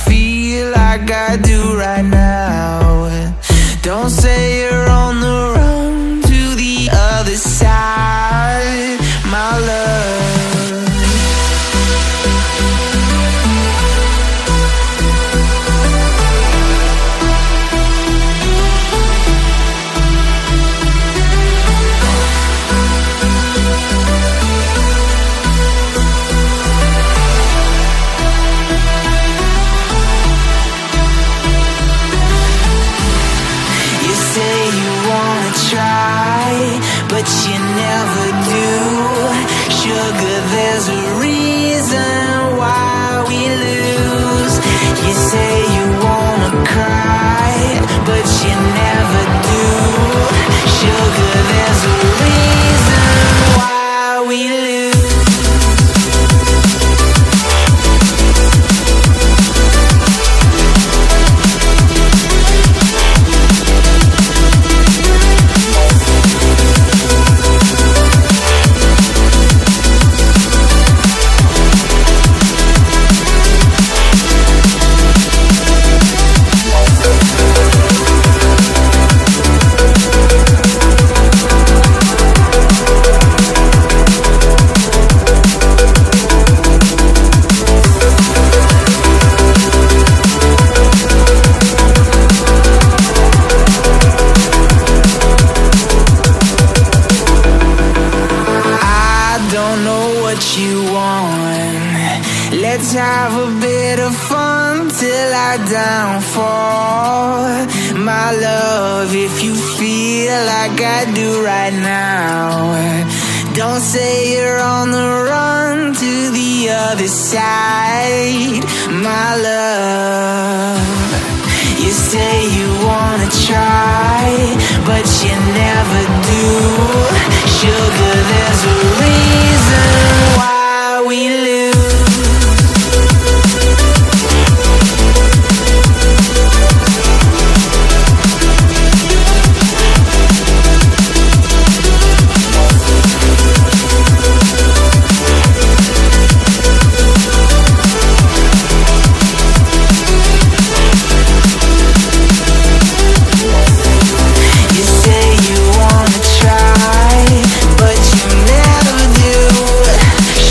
feel like I do right now. Don't say you're on the run to the other side, my love. But you never do. Sugar, there's a reason why we lose. You say you wanna cry, but you never do. Sugar, there's a reason why we lose. Let's have a bit of fun till I downfall. My love, if you feel like I do right now, don't say you're on the run to the other side, my love. You say you wanna try, but you never do. Sugar, there's a reason why we lose.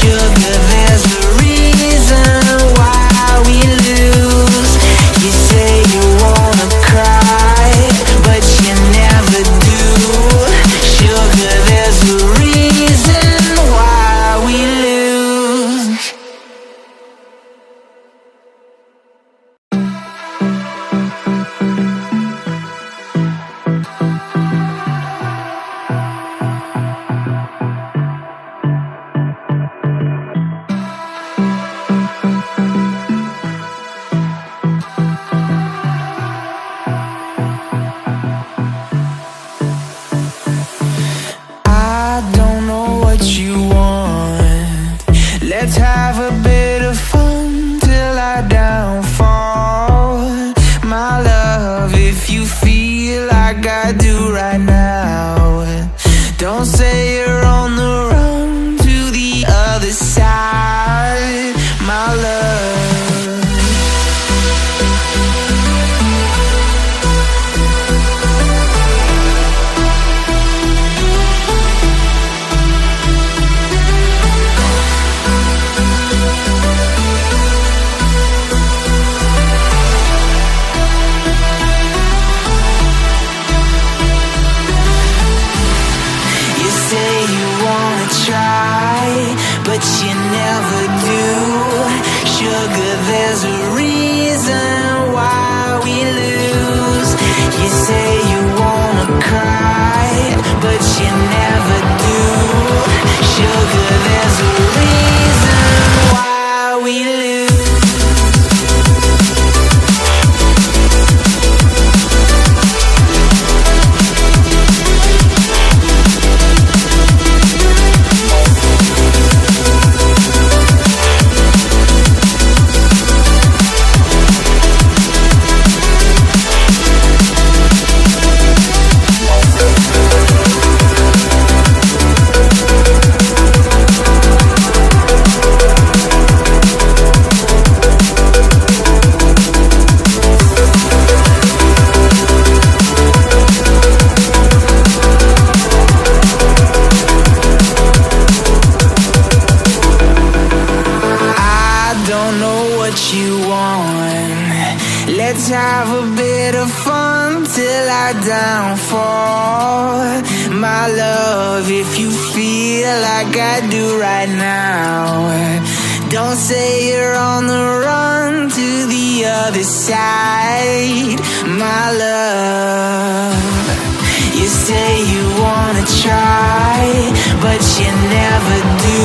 Sugar, what you want. Let's have a bit of fun till I downfall. My love, if you feel like I do right now, don't say you're on the run to the other side. My love, you say you wanna try, but you never do.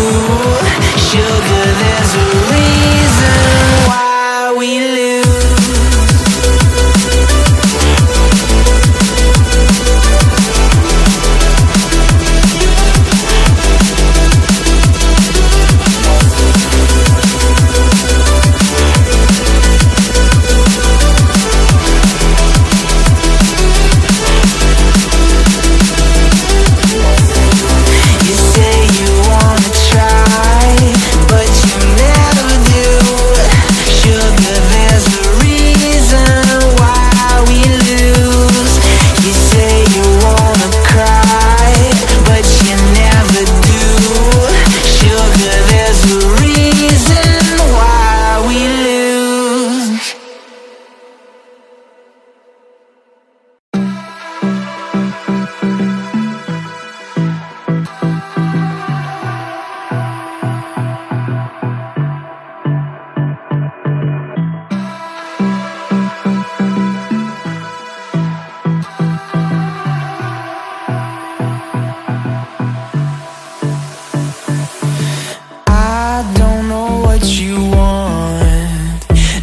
Sugar, there's a reason why we lose.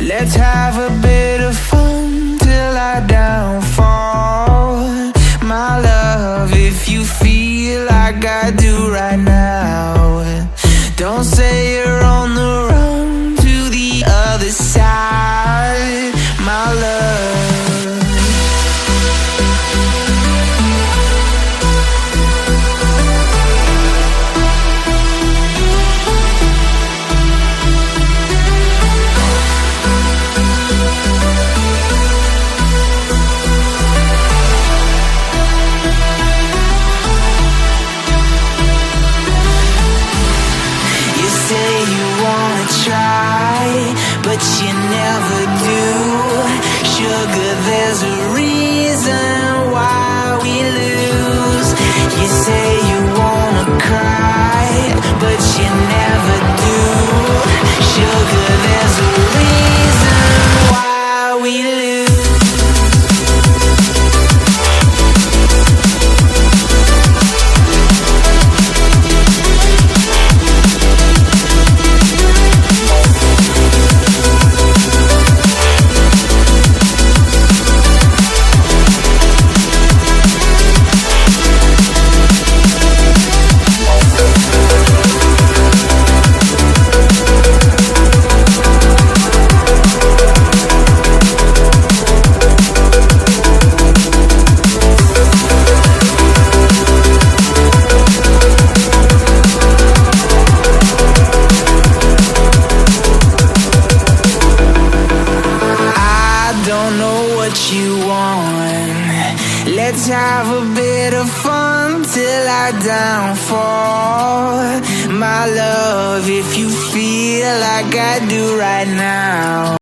Let's have a bit of fun till I downfall. My love, if you feel like I do right now, don't say you're on the run to the other side. My love, but you never do. Sugar, there's a reason why we lose. You say you wanna cry, but you never do. Sugar, there's a reason why we lose. You want. Let's have a bit of fun till I downfall. My love, if you feel like I do right now.